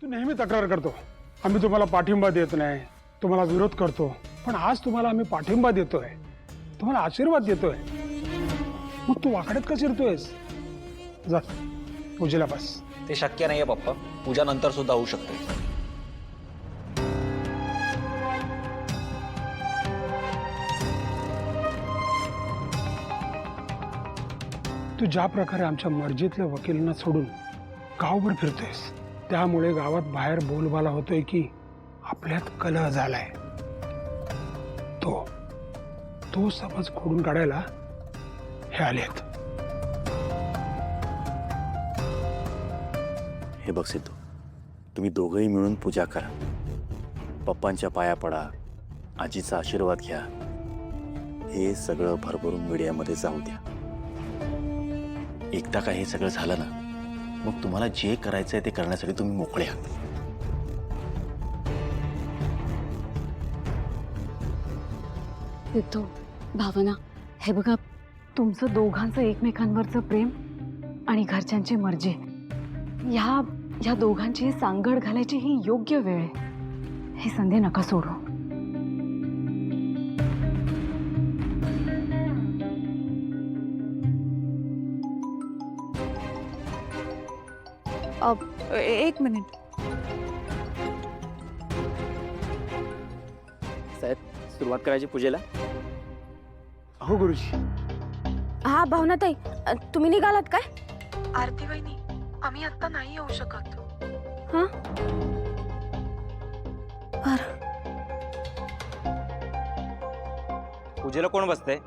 नेहमी तक्रार करतो, आम्ही तुम्हाला पाठिंबा देत नाही, तुम्हाला विरोध करतो, पण आज तुम्हाला आम्ही पाठिंबा देतोय, तुम्हाला आशीर्वाद देतोय, मग तू वाकड्यात का शिरतोयस? जा पूजेला बस. ते शक्य नाहीये पप्पा, पूजा नंतर सुद्धा होऊ शकते. तू ज्या प्रकारे आमच्या मर्जीतल्या वकिलांना सोडून गावभर फिरतोयस, त्यामुळे गावात बाहेर बोलबाला होतोय की आपल्यात कलह झालाय. तो समज खोडून काढायला हे आलेत. हे बघ सिद्धू, तुम्ही दोघंही मिळून पूजा करा, पप्पांच्या पाया पडा, आजीचा आशीर्वाद घ्या. हे सगळं भरभरून मीडियामध्ये जाऊ द्या. एकदा का हे सगळं झालं ना, मग तुम्हाला जे करायचंय ते करण्यासाठी तुम्ही मोकळे आहात. सिद्धू, भावना, हे बघा, तुमचं दोघांचं एकमेकांवरचं प्रेम आणि घरच्यांची मर्जी, ह्या दोघांची सांगड घालायची ही योग्य वेळ आहे. ही संधी नका सोडू. एक मिनिट. साहेब, सुरुवात करायची पूजेला. हो गुरुजी. हा भावनाताई, तुम्ही निघालात काय? आरती वहिनी, आम्ही आता नाही येऊ शकत. हा, पूजेला कोण बसतंय?